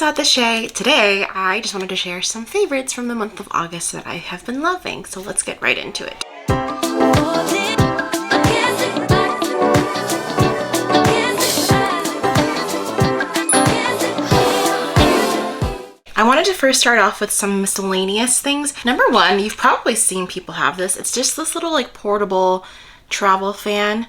it's 𝒊𝒕𝒂𝒎𝒑. Today, I just wanted to share some favorites from the month of August that I have been loving. So let's get right into it. I wanted to first start off with some miscellaneous things. Number one, you've probably seen people have this. It's just this little like portable travel fan.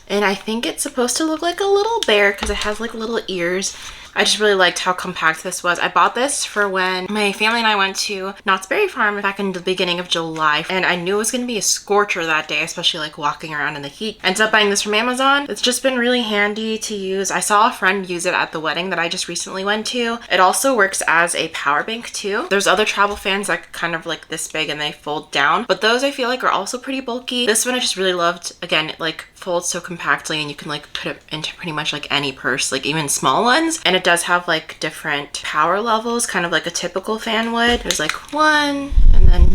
And I think it's supposed to look like a little bear because it has like little ears. I just really liked how compact this was. I bought this for when my family and I went to Knott's Berry Farm back in the beginning of July, and I knew it was going to be a scorcher that day, especially like walking around in the heat. I ended up buying this from Amazon. It's just been really handy to use. I saw a friend use it at the wedding that I just recently went to. It also works as a power bank too. There's other travel fans that are kind of like this big and they fold down, but those I feel like are also pretty bulky. This one I just really loved. Again, it like folds so compactly and you can like put it into pretty much like any purse, like even small ones. And it does have like different power levels, kind of like a typical fan would. There's like 1 and then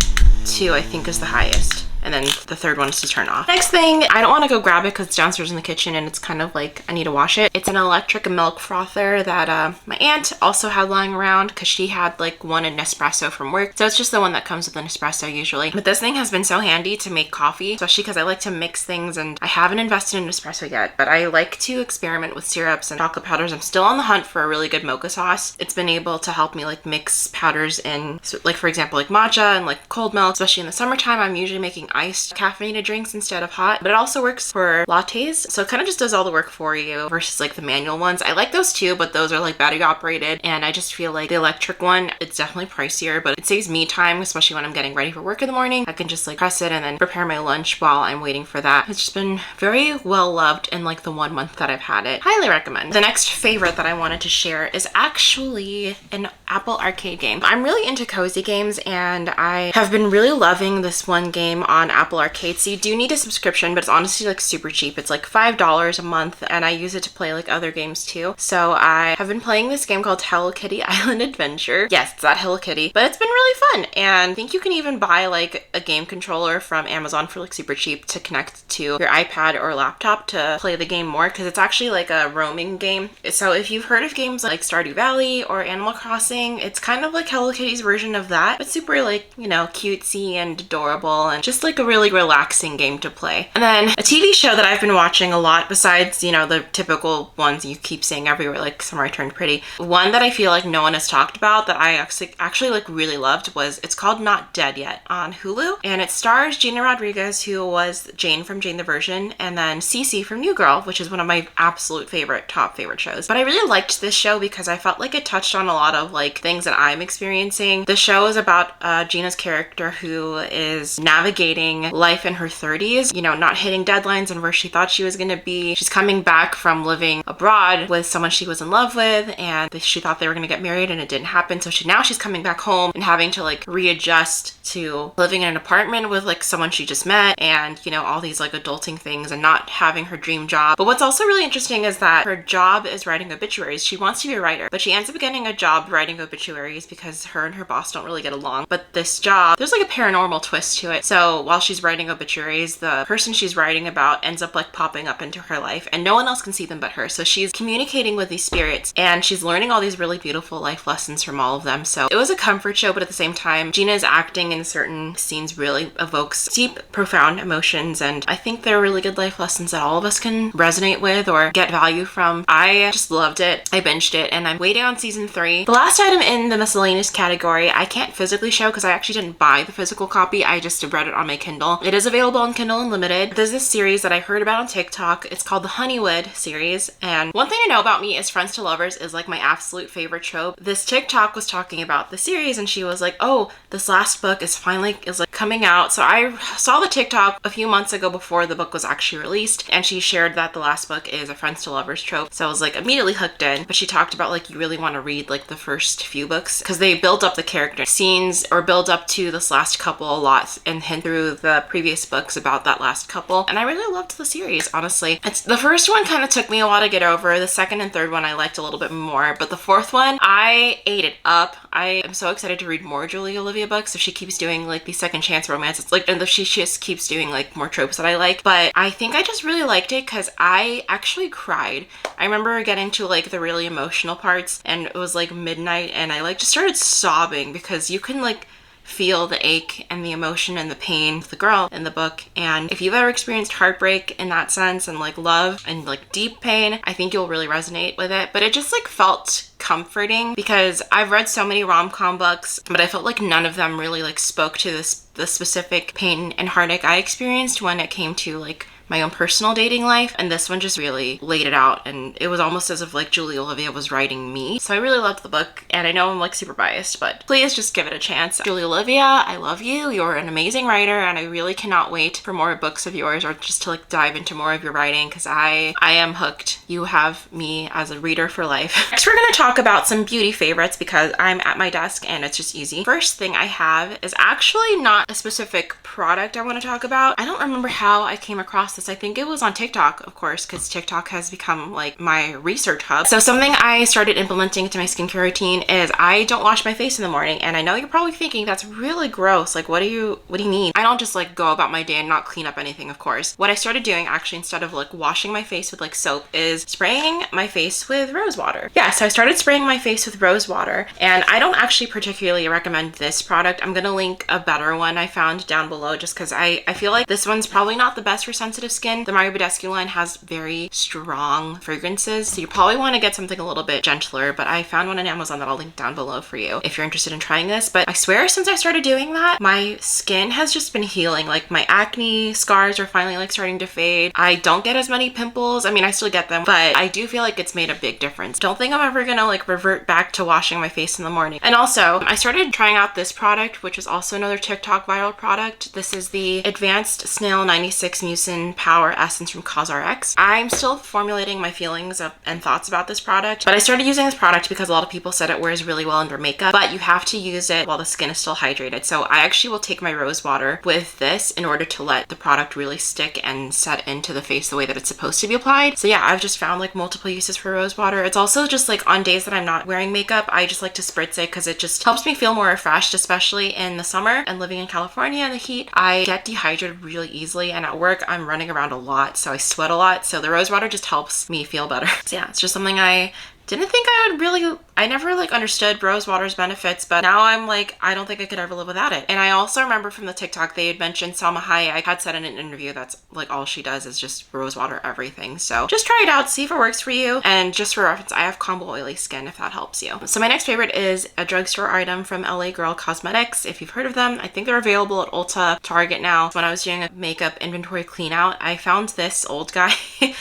2 I think is the highest. And then the third one is to turn off. Next thing, I don't want to go grab it because it's downstairs in the kitchen and it's kind of like I need to wash it. It's an electric milk frother that my aunt also had lying around because she had like one in Nespresso from work. So it's just the one that comes with an espresso usually. But this thing has been so handy to make coffee, especially because I like to mix things and I haven't invested in espresso yet, but I like to experiment with syrups and chocolate powders. I'm still on the hunt for a really good mocha sauce. It's been able to help me like mix powders in, so like for example, like matcha and like cold milk, especially in the summertime. I'm usually making iced caffeinated drinks instead of hot, but it also works for lattes, so it kind of just does all the work for you versus like the manual ones. I like those too, but those are like battery operated, and I just feel like the electric one, it's definitely pricier, but it saves me time, especially when I'm getting ready for work in the morning. I can just like press it and then prepare my lunch while I'm waiting for that. It's just been very well loved in like the 1 month that I've had it. Highly recommend. The next favorite that I wanted to share is actually an Apple arcade game. I'm really into cozy games and I have been really loving this one game on Apple Arcade. So you do need a subscription, but it's honestly like super cheap. It's like $5 a month and I use it to play like other games too. So I have been playing this game called Hello Kitty Island Adventure. Yes, it's that Hello Kitty, but it's been really fun. And I think you can even buy like a game controller from Amazon for like super cheap to connect to your iPad or laptop to play the game more, because it's actually like a roaming game. So if you've heard of games like Stardew Valley or Animal Crossing, it's kind of like Hello Kitty's version of that, but super like, you know, cutesy and adorable and just like a really relaxing game to play. And then a TV show that I've been watching a lot, besides, you know, the typical ones you keep seeing everywhere, like Summer I Turned Pretty, one that I feel like no one has talked about that I actually like really loved it's called Not Dead Yet on Hulu, and it stars Gina Rodriguez, who was Jane from Jane the Virgin, and then Cece from New Girl, which is one of my absolute top favorite shows. But I really liked this show because I felt like it touched on a lot of like things that I'm experiencing. The show is about Gina's character who is navigating life in her 30s, you know, not hitting deadlines and where she thought she was going to be. She's coming back from living abroad with someone she was in love with, and she thought they were going to get married and it didn't happen. So now she's coming back home and having to like readjust to living in an apartment with like someone she just met, and you know, all these like adulting things, and not having her dream job. But what's also really interesting is that her job is writing obituaries. She wants to be a writer, but she ends up getting a job writing obituaries because her and her boss don't really get along. But this job, there's like a paranormal twist to it. So while she's writing obituaries, the person she's writing about ends up like popping up into her life and no one else can see them but her. So she's communicating with these spirits and she's learning all these really beautiful life lessons from all of them. So it was a comfort show, but at the same time, Gina's acting in certain scenes really evokes deep, profound emotions, and I think they're really good life lessons that all of us can resonate with or get value from. I just loved it. I binged it and I'm waiting on season 3. The last item in the miscellaneous category, I can't physically show because I actually didn't buy the physical copy. I just read it on my Kindle. It is available on Kindle Unlimited. There's this series that I heard about on TikTok. It's called the Honeywood series, and one thing to know about me is Friends to Lovers is like my absolute favorite trope. This TikTok was talking about the series and she was like, oh, this last book is finally like coming out. So I saw the TikTok a few months ago before the book was actually released, and she shared that the last book is a Friends to Lovers trope. So I was like immediately hooked in, but she talked about like you really want to read like the first few books because they build up the character scenes or build up to this last couple a lot and hint through the previous books about that last couple. And I really loved the series, honestly. The first one kind of took me a while to get over. The second and third one I liked a little bit more, but the fourth one I ate it up. I am so excited to read more Julia Olivia books if she keeps doing like these second chance romance. It's like, and she just keeps doing like more tropes that I like, but I think I just really liked it because I actually cried. I remember getting to like the really emotional parts and it was like midnight and I like just started sobbing because you can like feel the ache and the emotion and the pain of the girl in the book. And if you've ever experienced heartbreak in that sense and like love and like deep pain, I think you'll really resonate with it. But it just like felt comforting because I've read so many rom-com books, but I felt like none of them really like spoke to the specific pain and heartache I experienced when it came to like my own personal dating life, and this one just really laid it out, and it was almost as if like Julie Olivia was writing me. So I really loved the book, and I know I'm like super biased, but please just give it a chance. Julie Olivia, I love you. You're an amazing writer, and I really cannot wait for more books of yours or just to like dive into more of your writing because I am hooked. You have me as a reader for life. Next, we're gonna talk about some beauty favorites because I'm at my desk and it's just easy. First thing I have is actually not a specific product I want to talk about. I don't remember how I came across this. I think it was on TikTok, of course, because TikTok has become like my research hub. So something I started implementing into my skincare routine is I don't wash my face in the morning. And I know you're probably thinking that's really gross. Like, what do you mean? I don't just like go about my day and not clean up anything, of course. What I started doing actually, instead of like washing my face with like soap, is spraying my face with rose water. Yeah, so I started spraying my face with rose water, and I don't actually particularly recommend this product. I'm gonna link a better one I found down below just because I feel like this one's probably not the best for sensitive skin. The 𝒊𝒏𝒆𝒄𝒕 line has very strong fragrances, so you probably want to get something a little bit gentler, but I found one on Amazon that I'll link down below for you if you're interested in trying this. But I swear since I started doing that, my skin has just been healing. Like my acne scars are finally like starting to fade. I don't get as many pimples. I mean, I still get them, but I do feel like it's made a big difference. Don't think I'm ever gonna like revert back to washing my face in the morning. And also, I started trying out this product, which is also another TikTok viral product. This is the Advanced Snail 96 Mucin Power Essence from COSRX. I'm still formulating my feelings and thoughts about this product, but I started using this product because a lot of people said it wears really well under makeup, but you have to use it while the skin is still hydrated. So I actually will take my rose water with this in order to let the product really stick and set into the face the way that it's supposed to be applied. So yeah, I've just found like multiple uses for rose water. It's also just like on days that I'm not wearing makeup, I just like to spritz it because it just helps me feel more refreshed, especially in the summer and living in California in the heat. I get dehydrated really easily, and at work I'm running around a lot, so I sweat a lot. So the rose water just helps me feel better. So yeah, it's just something I didn't think I would really, I never like understood rose water's benefits, but now I'm like, I don't think I could ever live without it. And I also remember from the TikTok, they had mentioned Salma Hayek had said in an interview that's like all she does is just rose water everything. So just try it out, see if it works for you. And just for reference, I have combo oily skin if that helps you. So my next favorite is a drugstore item from LA Girl Cosmetics. If you've heard of them, I think they're available at Ulta, Target now. When I was doing a makeup inventory clean out, I found this old guy.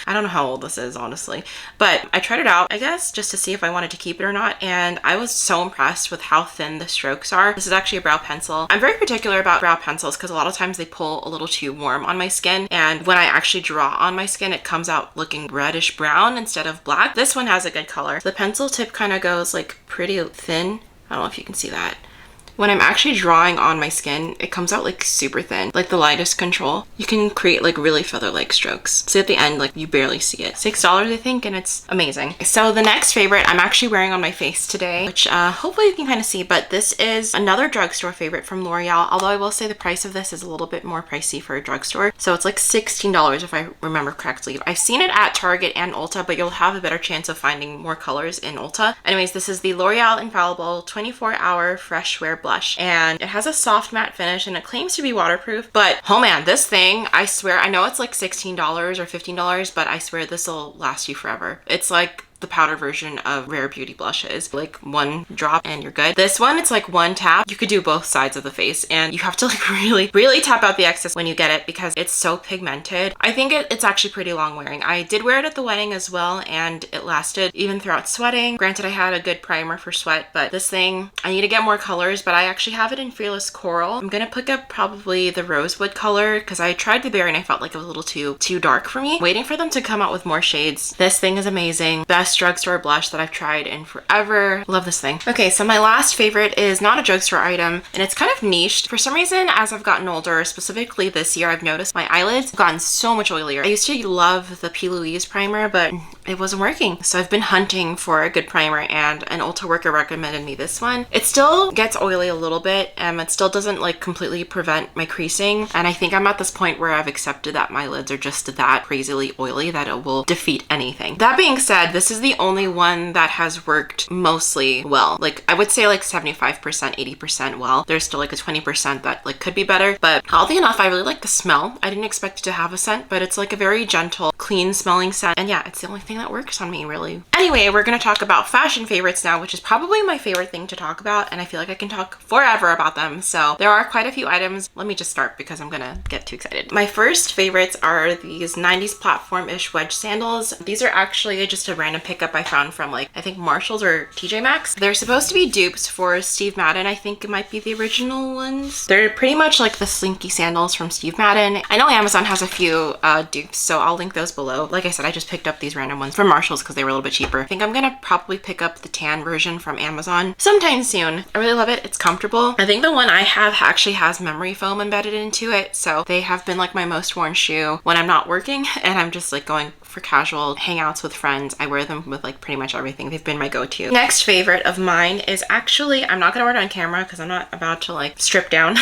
I don't know how old this is, honestly, but I tried it out, I guess, just to see if I wanted to keep it or not, and I was so impressed with how thin the strokes are. This is actually a brow pencil. I'm very particular about brow pencils because a lot of times they pull a little too warm on my skin, and when I actually draw on my skin, it comes out looking reddish brown instead of black. This one has a good color. The pencil tip kind of goes like pretty thin. I don't know if you can see that. When I'm actually drawing on my skin, it comes out like super thin, like the lightest control. You can create like really feather-like strokes. See at the end, like you barely see it. $6, I think, and it's amazing. So the next favorite I'm actually wearing on my face today, which hopefully you can kind of see, but this is another drugstore favorite from L'Oreal, although I will say the price of this is a little bit more pricey for a drugstore. So it's like $16 if I remember correctly. I've seen it at Target and Ulta, but you'll have a better chance of finding more colors in Ulta. Anyways, this is the L'Oreal Infallible 24-Hour Fresh Wear Blush, and it has a soft matte finish and it claims to be waterproof, but oh man, this thing, I swear, I know it's like $16 or $15, but I swear this will last you forever. It's like the powder version of Rare Beauty blushes, like one drop and you're good. This one, it's like one tap. You could do both sides of the face, and you have to like really tap out the excess when you get it because it's so pigmented. I think it's actually pretty long wearing. I did wear it at the wedding as well, and it lasted even throughout sweating. Granted, I had a good primer for sweat, but this thing, I need to get more colors, but I actually have it in Fearless Coral. I'm gonna pick up probably the Rosewood color because I tried the berry and I felt like it was a little too dark for me. Waiting for them to come out with more shades. This thing is amazing. Best best drugstore blush that I've tried in forever. Love this thing. Okay, so my last favorite is not a drugstore item, and it's kind of niched. For some reason, as I've gotten older, specifically this year, I've noticed my eyelids have gotten so much oilier. I used to love the 𝒕𝒊𝒏𝒏𝒆𝒄𝒕 primer, but it wasn't working. So I've been hunting for a good primer, and an Ulta worker recommended me this one. It still gets oily a little bit, and it still doesn't like completely prevent my creasing. And I think I'm at this point where I've accepted that my lids are just that crazily oily that it will defeat anything. That being said, this is the only one that has worked mostly well. Like I would say like 75%, 80% well. There's still like a 20% that like could be better, but oddly enough, I really like the smell. I didn't expect it to have a scent, but it's like a very gentle, clean smelling scent. And yeah, it's the only thing that works on me really. Anyway, we're gonna talk about fashion favorites now, which is probably my favorite thing to talk about, and I feel like I can talk forever about them. So there are quite a few items. Let me just start because I'm gonna get too excited. My first favorites are these 90s platform-ish wedge sandals. These are actually just a random pickup I found from like, I think Marshalls or TJ Maxx. They're supposed to be dupes for Steve Madden. I think it might be the original ones. They're pretty much like the slinky sandals from Steve Madden. I know Amazon has a few dupes, so I'll link those below. Like I said, I just picked up these random ones from Marshalls because they were a little bit cheaper. I think I'm gonna probably pick up the tan version from Amazon sometime soon. I really love it. It's comfortable. I think the one I have actually has memory foam embedded into it, so they have been like my most worn shoe when I'm not working and I'm just like going for casual hangouts with friends. I wear them with like pretty much everything. They've been my go-to. Next favorite of mine is actually, I'm not gonna wear it on camera because I'm not about to like strip down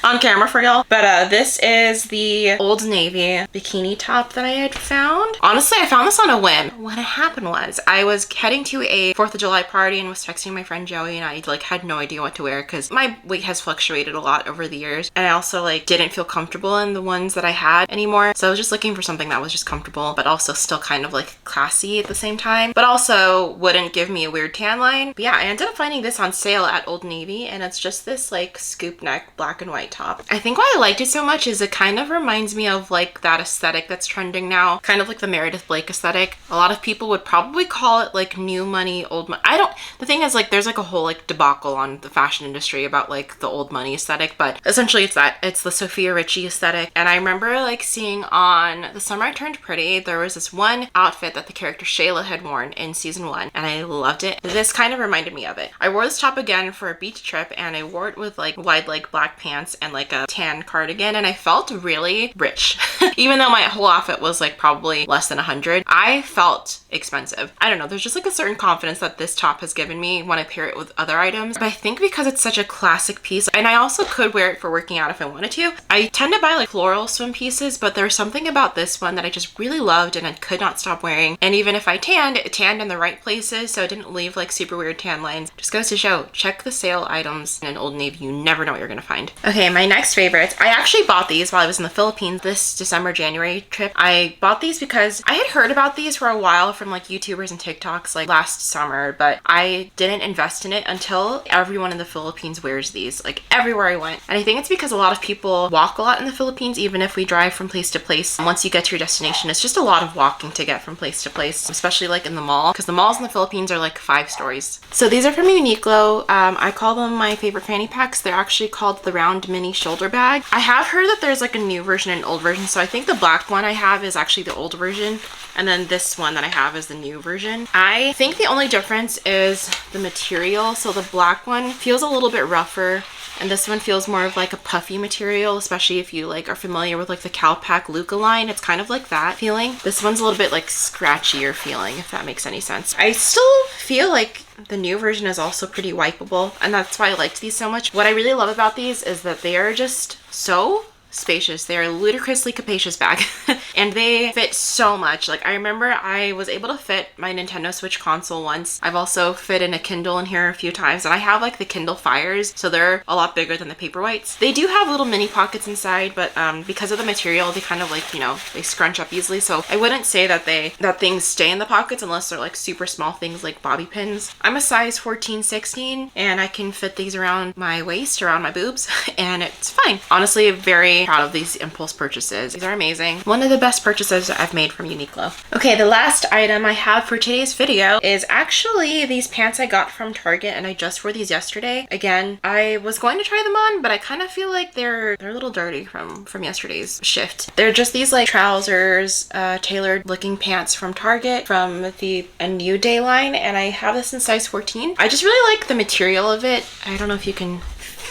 on camera for y'all, but this is the Old Navy bikini top that I had found. Honestly, I found this on a whim. What happened was I was heading to a 4th of July party and was texting my friend Joey, and I like had no idea what to wear because my weight has fluctuated a lot over the years, and I also like didn't feel comfortable in the ones that I had anymore. So I was just looking for something that was just comfortable but also still kind of like classy at the same time, but also wouldn't give me a weird tan line. But yeah, I ended up finding this on sale at Old Navy, and it's just this like scoop neck black and white top. I think why I liked it so much is it kind of reminds me of like that aesthetic that's trending now, kind of like the Meredith Blake aesthetic. A lot of people would probably call it like new money, old money. The thing is like there's like a whole like debacle on the fashion industry about like the old money aesthetic, but essentially it's that. It's the Sofia Richie aesthetic. And I remember like seeing on The Summer I Turned Pretty, there was this one outfit that the character Shayla had worn in season 1, and I loved it. This kind of reminded me of it. I wore this top again for a beach trip, and I wore it with like wide leg black pants and like a tan cardigan, and I felt really rich. Even though my whole outfit was like probably less than 100, I felt expensive. I don't know, there's just like a certain confidence that this top has given me when I pair it with other items. But I think because it's such a classic piece, and I also could wear it for working out if I wanted to. I tend to buy like floral swim pieces, but there's something about this one that I just really loved and I could not stop wearing. And even if I tanned, it tanned in the right places, so it didn't leave like super weird tan lines. Just goes to show, check the sale items in Old Navy. You never know what you're gonna find. Okay, my next favorites. I actually bought these while I was in the Philippines this December, January trip. I bought these because I had heard about these for a while from like YouTubers and TikToks like last summer, but I didn't invest in it until everyone in the Philippines wears these, like everywhere I went. And I think it's because a lot of people walk a lot in the Philippines, even if we drive from place to place. Once you get to your destination, it's just a lot of walking to get from place to place, especially like in the mall, because the malls in the Philippines are like 5 stories. So these are from Uniqlo. I call them my favorite fanny packs. They're actually called the round mini shoulder bag. I have heard that there's like a new version and an old version, so I think the black one I have is actually the old version, and then this one that I have is the new version. I think the only difference is the material. So the black one feels a little bit rougher, and this one feels more of like a puffy material, especially if you like are familiar with like the Calpac Luca line. It's kind of like that feeling. This one's a little bit like scratchier feeling, if that makes any sense. I still feel like the new version is also pretty wipeable, and that's why I liked these so much. What I really love about these is that they are just so spacious. They're a ludicrously capacious bag and they fit so much. Like I remember I was able to fit my Nintendo Switch console once. I've also fit in a Kindle in here a few times, and I have like the Kindle Fires, so they're a lot bigger than the Paperwhites. They do have little mini pockets inside, but because of the material, they kind of like, you know, they scrunch up easily. So I wouldn't say that things stay in the pockets unless they're like super small things like bobby pins. I'm a size 14, 16, and I can fit these around my waist, around my boobs, and it's fine. Honestly, very very proud of these impulse purchases. These are amazing. One of the best purchases I've made from Uniqlo. Okay, the last item I have for today's video is actually these pants I got from Target, and I just wore these yesterday. Again, I was going to try them on, but I kind of feel like they're a little dirty from yesterday's shift. They're just these like trousers, tailored looking pants from Target from the A New Day line, and I have this in size 14. I just really like the material of it. I don't know if you can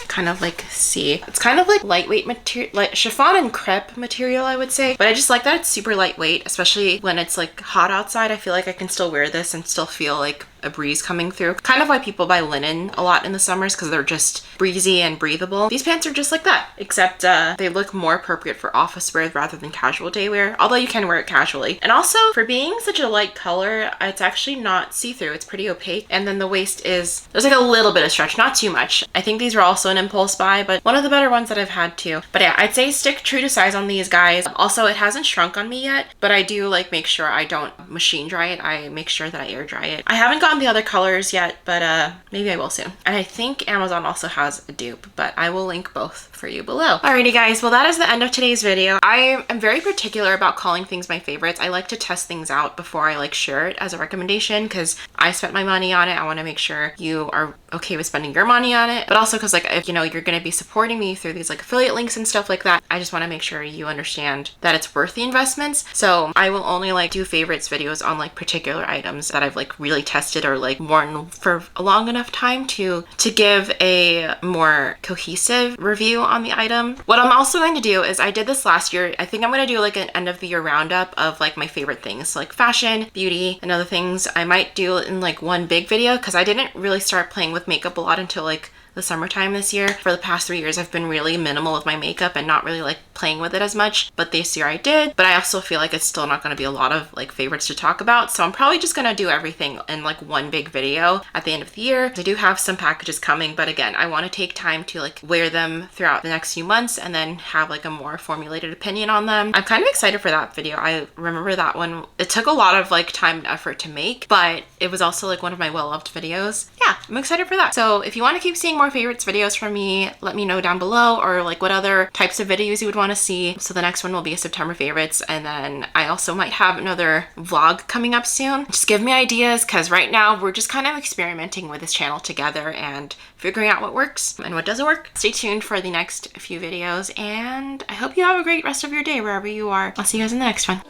kind of like see. It's kind of like lightweight material, like chiffon and crepe material, I would say. But I just like that it's super lightweight, especially when it's like hot outside. I feel like I can still wear this and still feel like a breeze coming through. Kind of why people buy linen a lot in the summers, because they're just breezy and breathable. These pants are just like that, except they look more appropriate for office wear rather than casual day wear, although you can wear it casually. And also, for being such a light color, it's actually not see-through. It's pretty opaque. And then the waist is, there's like a little bit of stretch, not too much. I think these were also an impulse buy, but one of the better ones that I've had too. But yeah, I'd say stick true to size on these guys. Also, it hasn't shrunk on me yet, but I do like make sure I don't machine dry it. I make sure that I air dry it. I haven't gotten the other colors yet, but maybe I will soon. And I think Amazon also has a dupe, but I will link both for you below. Alrighty guys, well that is the end of today's video. I am very particular about calling things my favorites. I like to test things out before I like share it as a recommendation, because I spent my money on it. I want to make sure you are okay with spending your money on it, but also because like if you know you're going to be supporting me through these like affiliate links and stuff like that, I just want to make sure you understand that it's worth the investments. So I will only like do favorites videos on like particular items that I've like really tested or like worn for a long enough time to give a more cohesive review on the item. What I'm also going to do is, I did this last year, I think I'm going to do like an end of the year roundup of like my favorite things, like fashion, beauty, and other things. I might do it in like one big video, because I didn't really start playing with makeup a lot until like the summertime this year. For the past 3 years, I've been really minimal with my makeup and not really like playing with it as much, but this year I did. But I also feel like it's still not going to be a lot of like favorites to talk about, so I'm probably just going to do everything in like one big video at the end of the year. I do have some packages coming, but again, I want to take time to like wear them throughout the next few months and then have like a more formulated opinion on them. I'm kind of excited for that video. I remember that one, it took a lot of like time and effort to make, but it was also like one of my well-loved videos. Yeah, I'm excited for that. So if you want to keep seeing more favorites videos from me, let me know down below, or like what other types of videos you would want to see. So the next one will be a September favorites, and then I also might have another vlog coming up soon. Just give me ideas, because right now we're just kind of experimenting with this channel together and figuring out what works and what doesn't work. Stay tuned for the next few videos, and I hope you have a great rest of your day wherever you are. I'll see you guys in the next one.